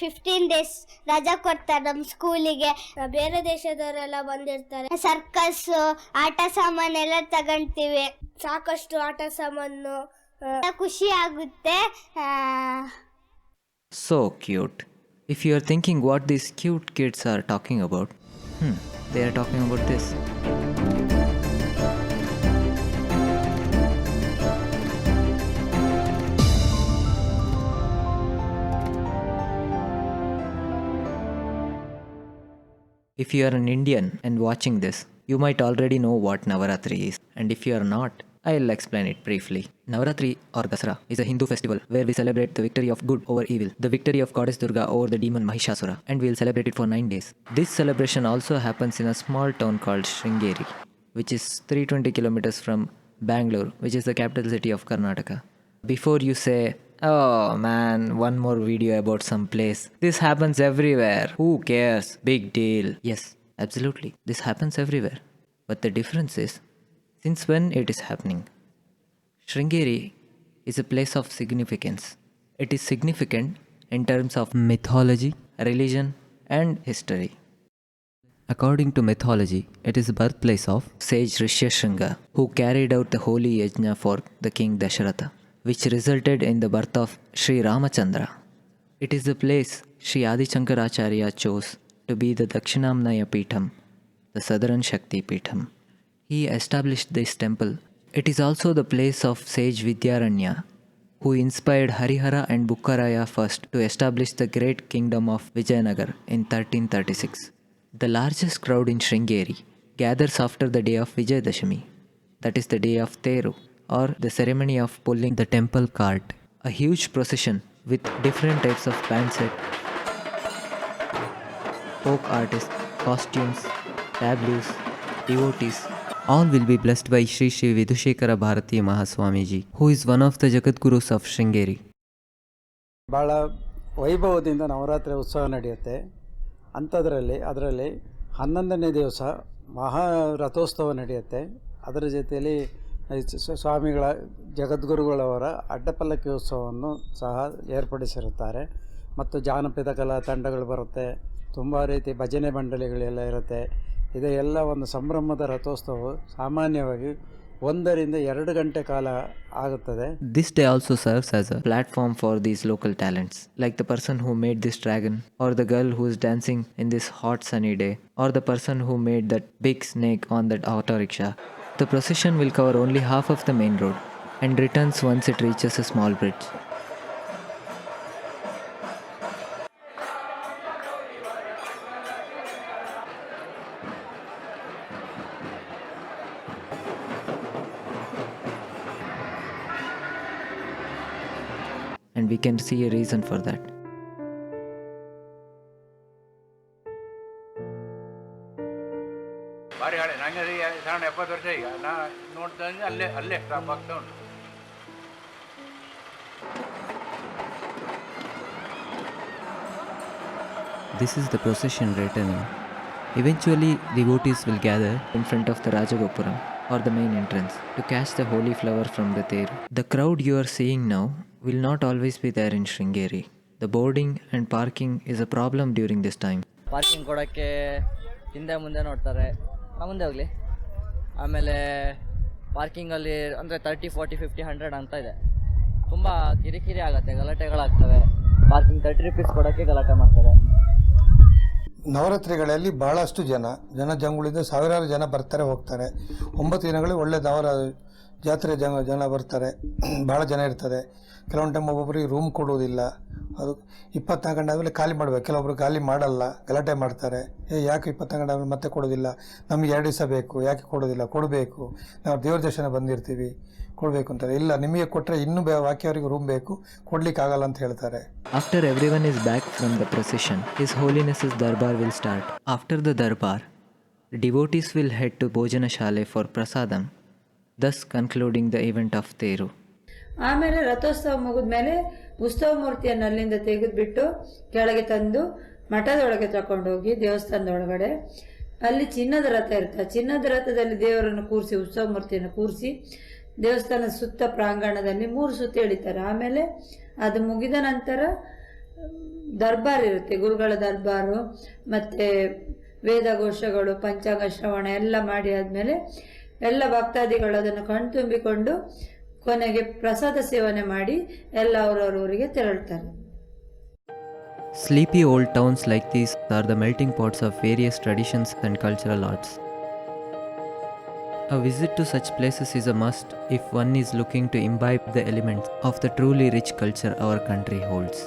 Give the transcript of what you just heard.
15 days ರಜಾ ಕೊಡ್ತಾರೆ ನಮ್ಮ ಸ್ಕೂಲಿಗೆ. ಬೇರೆ ದೇಶದವರೆಲ್ಲ ಬಂದಿರ್ತಾರೆ. ಸರ್ಕಸ್ ಆಟ ಸಾಮಾನೆಲ್ಲ ತಗೊಂತೀವಿ. ಸಾಕಷ್ಟು ಆಟ ಸಾಮಾನು, ಖುಷಿ ಆಗುತ್ತೆ. So cute. If you are thinking what these cute kids are talking about, they are talking about this. If you are an Indian and watching this, you might already know what Navaratri is. And if you are not, I'll explain it briefly. Navaratri or Dasara is a Hindu festival where we celebrate the victory of good over evil, the victory of goddess Durga over the demon Mahishasura, and we'll celebrate it for 9 days. This celebration also happens in a small town called Sringeri, which is 320 kilometers from Bangalore, which is the capital city of Karnataka. Before you say, oh man, one more video about some place. This happens everywhere. Who cares? Big deal. Yes, absolutely. This happens everywhere. But the difference is, since when it is happening? Sringeri is a place of significance. It is significant in terms of mythology, religion, and history. According to mythology, it is the birthplace of sage Rishyashringa, who carried out the holy yajna for the king Dasharatha, which resulted in the birth of Sri Ramachandra. It is the place Sri Adi Shankaracharya chose to be the Dakshinamnaya Peetham, the Southern Shakti Peetham. He established this temple. It is also the place of sage Vidyaranya, who inspired Harihara and Bukkaraya first to establish the great kingdom of Vijayanagar in 1336. The largest crowd in Sringeri gathers after the day of Vijayadashami, that is the day of Teru, or the ceremony of pulling the temple cart, a huge procession with different types of band set, folk artists, costumes, tableaus, devotees. All will be blessed by Sri Sri Vidushekara Bharati Mahaswamiji, who is one of the Jagadgurus of Sringeri. ಭಾಳ ವೈಭವದಿಂದ ನವರಾತ್ರಿ ಉತ್ಸವ ನಡೆಯುತ್ತೆ. ಅಂಥದ್ರಲ್ಲಿ ಅದರಲ್ಲಿ 11ನೇ ದಿವಸ ಮಹಾರಥೋತ್ಸವ ನಡೆಯುತ್ತೆ. ಅದರ ಜೊತೆಯಲ್ಲಿ ಸ್ವಾಮಿಗಳ ಜಗದ್ಗುರುಗಳವರ ಅಡ್ಡಪಲ್ಲಕ್ಕಿ ಉತ್ಸವವನ್ನು ಸಹ ಏರ್ಪಡಿಸಿರುತ್ತಾರೆ. ಮತ್ತು ಜಾನಪದ ಕಲಾ ತಂಡಗಳು ಬರುತ್ತೆ, ತುಂಬ ರೀತಿ ಭಜನೆ ಮಂಡಳಿಗಳೆಲ್ಲ ಇರುತ್ತೆ. ಇದೆಲ್ಲ ಒಂದು ಸಂಭ್ರಮದ ರಥೋತ್ಸವ ಸಾಮಾನ್ಯವಾಗಿ 1 ರಿಂದ 2 ಗಂಟೆ ಕಾಲ ಆಗುತ್ತದೆ. This day also serves as a platform for these local talents, like the person who made this dragon, or the girl who is dancing in this hot sunny day, or the person who made that big snake on that auto rickshaw. The procession will cover only half of the main road and returns once it reaches a small bridge. And we can see a reason for that. ಭಾರಿ ಹಳೆ ನನಗೆ 70 ವರ್ಷ ಈಗ ನಾ ನೋಡ್ತಾ ಅಲ್ಲೇ stop ಆಗ್ತಾ ಉಂಟು. This is the procession returning. Eventually, devotees will gather in front of the Rajagopuram, or the main entrance, to catch the holy flower from the Teru. The crowd you are seeing now will not always be there in Sringeri. The boarding and parking is a problem during this time. Parking ಕೊಡೋಕ್ಕೆ ಹಿಂದೆ ಮುಂದೆ ನೋಡ್ತಾರೆ. ಮುಂದೆ ಹೋಗಲಿ. ಆಮೇಲೆ ಪಾರ್ಕಿಂಗಲ್ಲಿ ಅಂದರೆ 30, 40, 50, 100 ಅಂತ ಇದೆ. ತುಂಬ ಕಿರಿಕಿರಿ ಆಗುತ್ತೆ, ಗಲಾಟೆಗಳಾಗ್ತವೆ. ಪಾರ್ಕಿಂಗ್ 30 ರೂಪೀಸ್ ಕೊಡೋಕ್ಕೆ ಗಲಾಟೆ ಮಾಡ್ತಾರೆ. ನವರಾತ್ರಿಗಳಲ್ಲಿ ಭಾಳಷ್ಟು ಜನ ಜಂಗುಳಿಂದ ಸಾವಿರಾರು ಜನ ಬರ್ತಾರೆ ಹೋಗ್ತಾರೆ. 9 ದಿನಗಳು ಒಳ್ಳೆ ಜಾತ್ರೆ ಜನ ಬರ್ತಾರೆ, ಭಾಳ ಜನ ಇರ್ತದೆ. ಕೆಲವೊಂದು ಟೈಮ್ ಒಬ್ಬೊಬ್ಬರಿಗೆ ರೂಮ್ ಕೊಡುವುದಿಲ್ಲ, ಅದು 24 ಗಂಟೆ ಆದಮೇಲೆ ಖಾಲಿ ಮಾಡಬೇಕು. ಕೆಲವೊಬ್ರು ಖಾಲಿ ಮಾಡಲ್ಲ, ಗಲಾಟೆ ಮಾಡ್ತಾರೆ. ಯಾಕೆ 24 ಗಂಟೆ ಆದಮೇಲೆ ಮತ್ತೆ ಕೊಡೋದಿಲ್ಲ, ನಮಗೆ 2 ದಿವಸ ಬೇಕು, ಯಾಕೆ ಕೊಡೋದಿಲ್ಲ, ಕೊಡಬೇಕು, ನಾವು ದೇವ್ರ ದರ್ಶನ ಬಂದಿರ್ತೀವಿ, ಕೊಡಬೇಕು ಅಂತಾರೆ. ಇಲ್ಲ, ನಿಮಗೆ ಕೊಟ್ಟರೆ ಇನ್ನೂ ಬಾಕಿಯವರಿಗೆ ರೂಮ್ ಬೇಕು, ಕೊಡ್ಲಿಕ್ಕಾಗಲ್ಲ ಅಂತ ಹೇಳ್ತಾರೆ. After everyone is back from the procession, His Holiness's Darbar will start. After the Darbar, devotees will head to Bhojana Shale for Prasadam, thus concluding the event of Teru. ಆಮೇಲೆ ರಥೋತ್ಸವ ಮುಗಿದ್ಮೇಲೆ ಉತ್ಸವ ಮೂರ್ತಿಯನ್ನು ಅಲ್ಲಿಂದ ತೆಗೆದುಬಿಟ್ಟು ಕೆಳಗೆ ತಂದು ಮಠದೊಳಗೆ ತಗೊಂಡೋಗಿ ದೇವಸ್ಥಾನದ ಒಳಗಡೆ ಅಲ್ಲಿ ಚಿನ್ನದ ರಥ ಇರುತ್ತೆ. ಚಿನ್ನದ ರಥದಲ್ಲಿ ದೇವರನ್ನು ಕೂರಿಸಿ, ಉತ್ಸವ ಮೂರ್ತಿಯನ್ನು ಕೂರಿಸಿ ದೇವಸ್ಥಾನದ ಸುತ್ತ ಪ್ರಾಂಗಣದಲ್ಲಿ 3 ಸುತ್ತು ಎಳಿತಾರೆ. ಆಮೇಲೆ ಅದು ಮುಗಿದ ನಂತರ ದರ್ಬಾರ್ ಇರುತ್ತೆ, ಗುರುಗಳ ದರ್ಬಾರು, ಮತ್ತು ವೇದಘೋಷಗಳು, ಪಂಚಾಂಗ ಶ್ರವಣ ಎಲ್ಲ ಮಾಡಿ ಆದಮೇಲೆ ಎಲ್ಲ ಭಕ್ತಾದಿಗಳು ಅದನ್ನು ಕಣ್ತುಂಬಿಕೊಂಡು ಕೊನೆಗೆ ಪ್ರಸಾದ ಸೇವನೆ ಮಾಡಿ ಎಲ್ಲ ಅವರವ್ರ ಊರಿಗೆ ತೆರಳ್ತಾರೆ. Sleepy old towns like these are the melting pots of various traditions and cultural arts. A visit to such places is a must if one is looking to imbibe the elements of the truly rich culture our country holds.